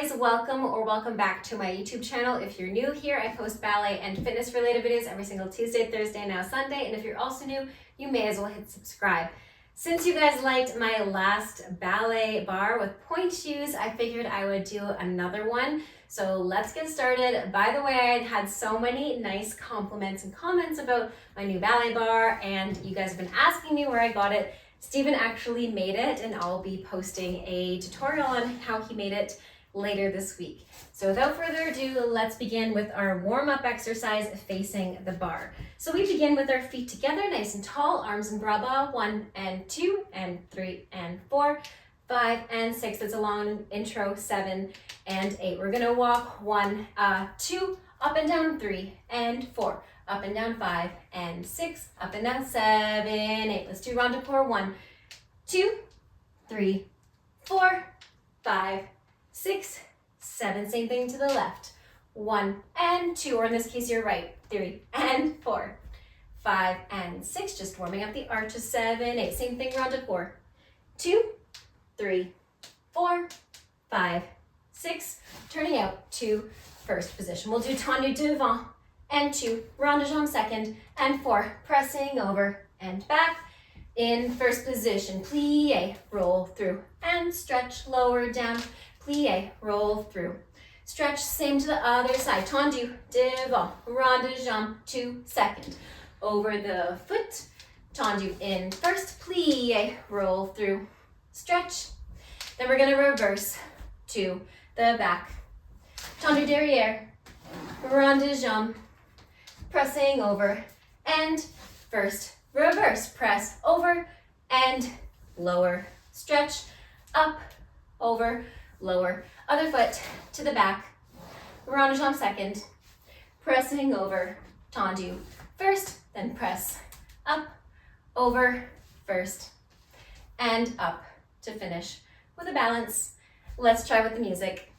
guys, welcome or welcome back to my YouTube channel. If you're new here, I post ballet and fitness related videos every single Tuesday, Thursday, and now Sunday. And if you're also new, you may as well hit subscribe. Since you guys liked my last ballet bar with pointe shoes, I figured I would do another one. So let's get started. By the way, I had so many nice compliments and comments about my new ballet bar, and you guys have been asking me where I got it. Steven actually made it, and I'll be posting a tutorial on how he made it later this week. So without further ado, let's begin with our warm-up exercise facing the bar. So we begin with our feet together, nice and tall, arms in bras bas, 1 and 2 and 3 and 4, 5 and 6. That's a long intro, 7 and 8. We're gonna walk 1, 2, up and down, 3 and 4. Up and down, 5 and 6, up and down, 7, 8. Let's do rond de corps. 1, 2, 3, 4, 5, 6, 7. Same thing to the left. 1 and 2, or in this case, you're right. 3 and 4, 5 and 6. Just warming up the arches. 7, 8. Same thing, rond de corps. 2, 3, 4, 5, 6. Turning out to first position. We'll do tendu devant and 2, rond de jambe second, and 4, pressing over and back. In first position, plie, roll through, and stretch, lower down, plie, roll through, stretch, same to the other side, tendu, devant, rond de jambe, 2, second, over the foot, tendu in first, plie, roll through, stretch, then we're gonna reverse to the back, tendu derrière, rond de jambe, pressing over, and first, reverse, press over, and lower, stretch, up, over, lower, other foot to the back, rond de jambe second, pressing over, tendu first, then press up, over, first, and up to finish with a balance. Let's try with the music.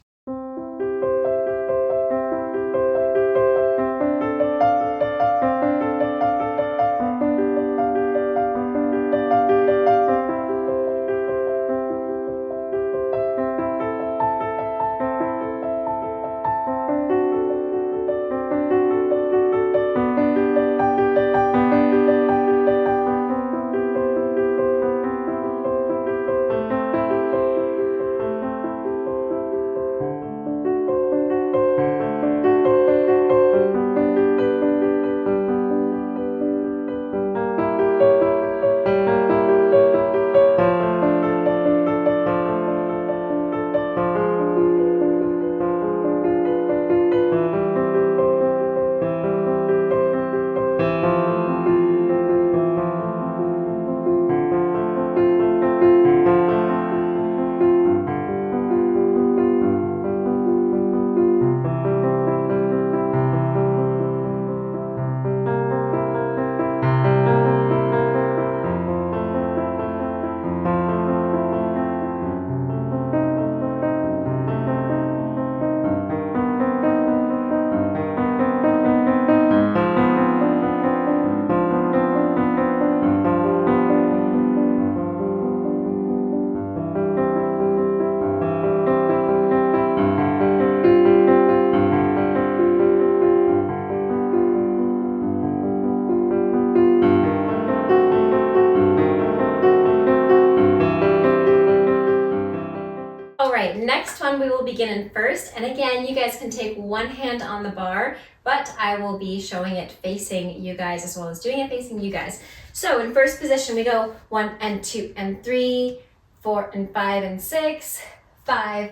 Next one we will begin in first, and again you guys can take one hand on the bar, but I will be showing it facing you guys as well as doing it facing you guys. So in first position we go 1 and 2 and 3, 4 and 5 and 6, 5,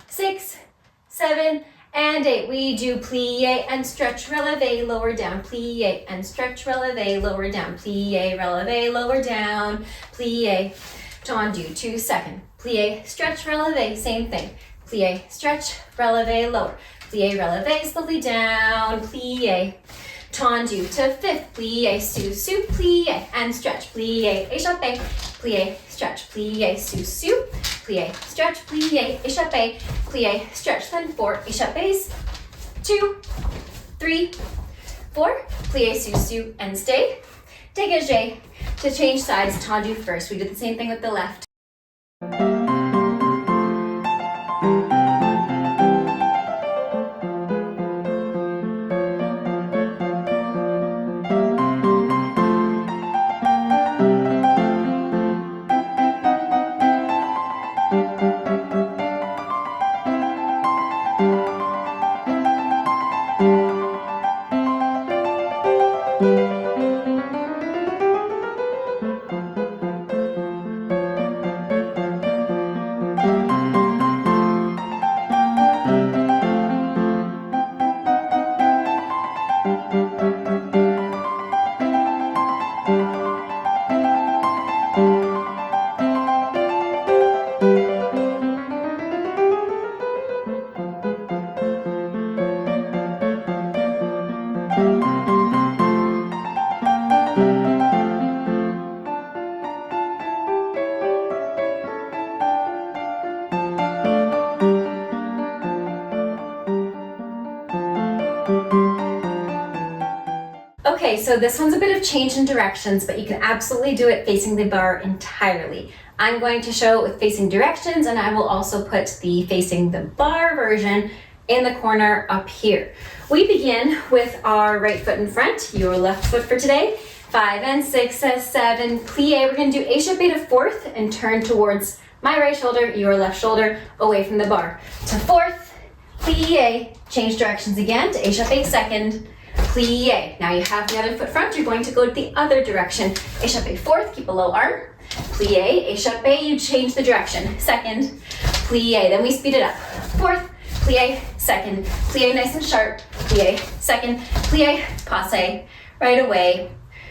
6, 7 and 8. We do plie and stretch, releve, lower down, plie and stretch, releve, lower down, plie, releve, lower down, plie, tendu, 2 second, plie, stretch, releve, same thing, plie, stretch, releve, lower, plie, releve, slowly down, plie, tendu to fifth, plie, sous, plie, and stretch, plie, échappé, plie, stretch, plie, sous, plie, stretch, plie, échappé, plie, stretch, then 4 échappés, 2, 3, 4, plie, sous, and stay, dégagé. To change sides, tendu first. We did the same thing with the left. so this one's a bit of change in directions, but you can absolutely do it facing the bar entirely. I'm going to show it with facing directions, and I will also put the facing the bar version in the corner up here. We begin with our right foot in front, your left foot for today. 5 and 6 and 7, plie. We're going to do échappé to fourth and turn towards my right shoulder, your left shoulder, away from the bar. To fourth, plie. Change directions again to échappé second, plie. Now you have the other foot front, you're going to go the other direction. Échappé fourth, keep a low arm. Plie, échappé, you change the direction. Second, plie. Then we speed it up. Fourth, plie, second, plie nice and sharp, plie, second, plie, passe, right away.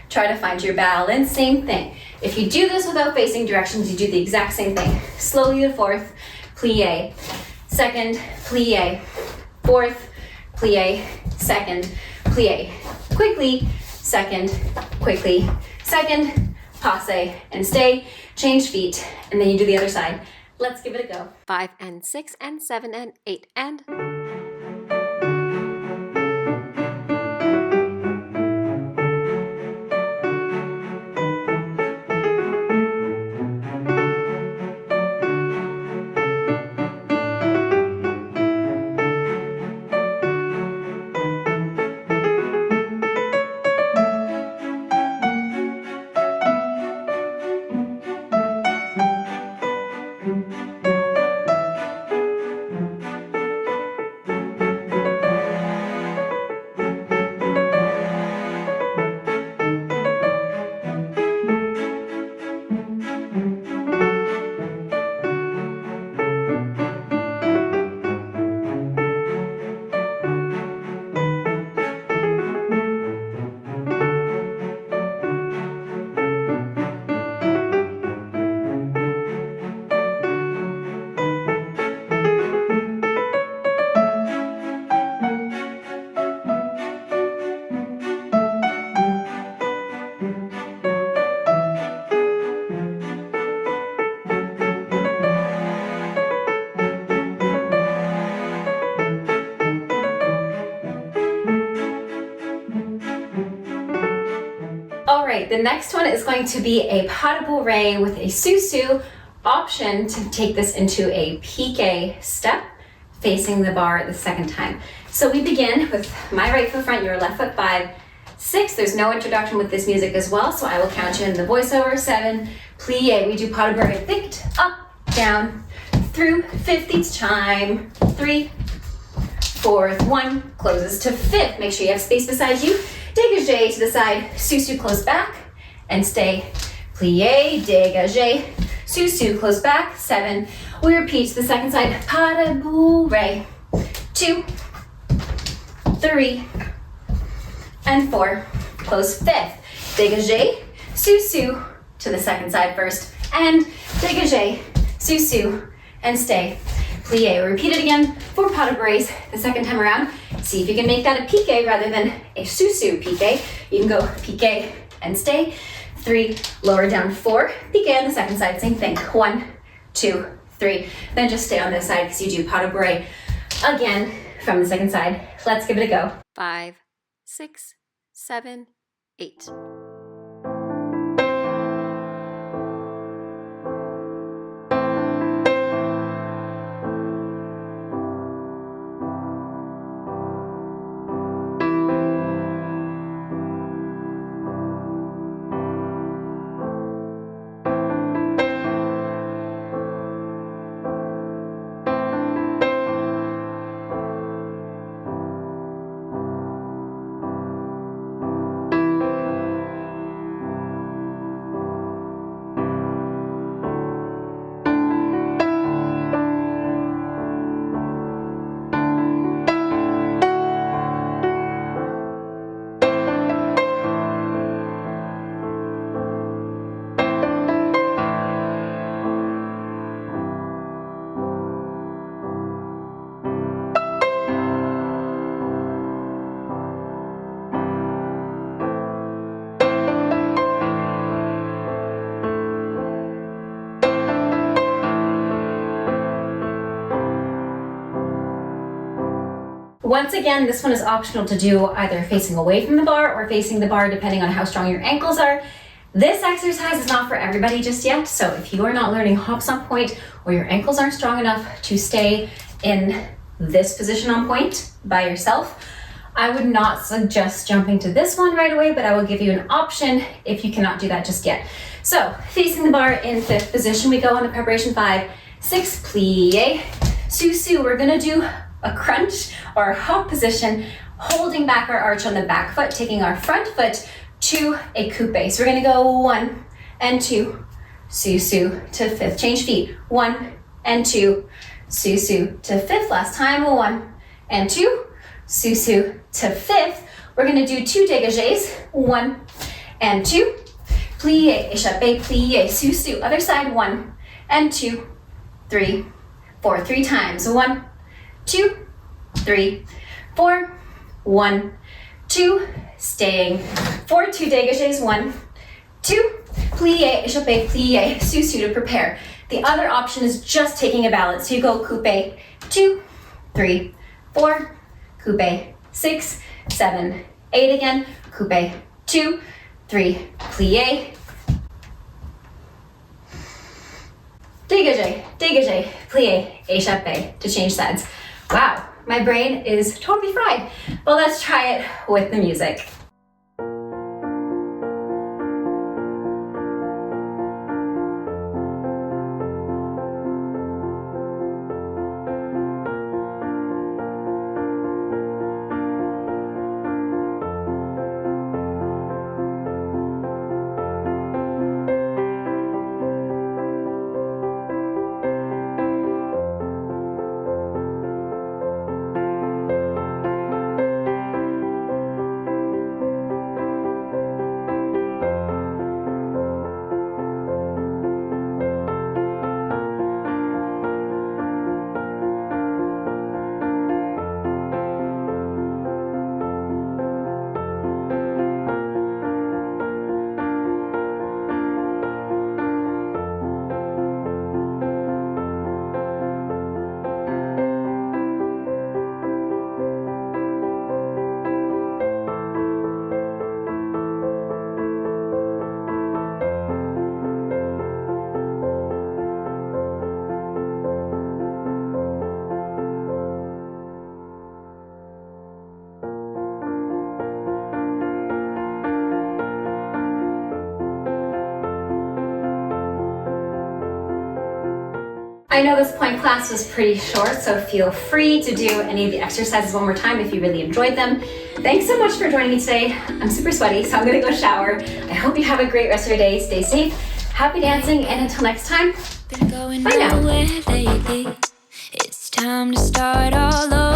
Try to find your balance, same thing. If you do this without facing directions, you do the exact same thing. Slowly to fourth, plie, second, plie, fourth, plie, second, plie. Quickly, second, quickly, second, passe, and stay, change feet, and then you do the other side. Let's give it a go. 5 and 6 and 7 and 8 and... Alright, the next one is going to be a pas de bourrée with a sous-sus option to take this into a piqué step, facing the bar the second time. So we begin with my right foot front, your left foot 5, 6. There's no introduction with this music as well, so I will count you in the voiceover. 7, plie. We do pas de bourrée, thick, up, down, through, 5th each time. 3, 4th, 1, closes to 5th. Make sure you have space beside you. Dégagé to the side, sous-sus close back, and stay. Plie, dégagé, sous-sus close back. 7. We repeat to the second side, pas de bourrée. 2, 3, and 4. Close 5th. Dégagé, sous-sus to the second side first, and dégagé, sous-sus, and stay. Plie. Repeat it again for pas de bourrées the second time around. See if you can make that a piqué rather than a sous-sus piqué. You can go piqué and stay. 3, lower down 4, piqué on the second side, same thing. 1, 2, 3. Then just stay on this side because you do pas de bourrée again from the second side. Let's give it a go. 5, 6, 7, 8. Once again, this one is optional to do either facing away from the bar or facing the bar, depending on how strong your ankles are. This exercise is not for everybody just yet, so if you are not learning hops on point or your ankles aren't strong enough to stay in this position on point by yourself, I would not suggest jumping to this one right away, but I will give you an option if you cannot do that just yet. So, facing the bar in 5th position, we go on to preparation 5, 6, plie, sous-sus. We're gonna do a crunch or a hop position, holding back our arch on the back foot, taking our front foot to a coupe. So we're gonna go 1 and 2, sous-sus to 5th. Change feet, 1 and 2, sous-sus to 5th. Last time, 1 and 2, sous-sus to 5th. We're gonna do 2 dégagés, 1 and 2, plie, échappé, plie, sous-sus. Other side, 1 and 2, 3, 4. 3 times, 1, 2, 3, 4, 1, 2, staying. 4, 2 dégagés, 1, 2, plie, échappé, plie, sous-sus to prepare. The other option is just taking a balance. So you go coupe, 2, 3, 4, coupe, 6, 7, 8 again, coupe, 2, 3, plie, dégagé, dégagé, plie, échappé to change sides. Wow, my brain is totally fried, but let's try it with the music. I know this point class was pretty short, so feel free to do any of the exercises one more time if you really enjoyed them. Thanks so much for joining me today. I'm super sweaty, so I'm gonna go shower. I hope you have a great rest of your day. Stay safe, happy dancing, and until next time, bye now. It's time to start all over.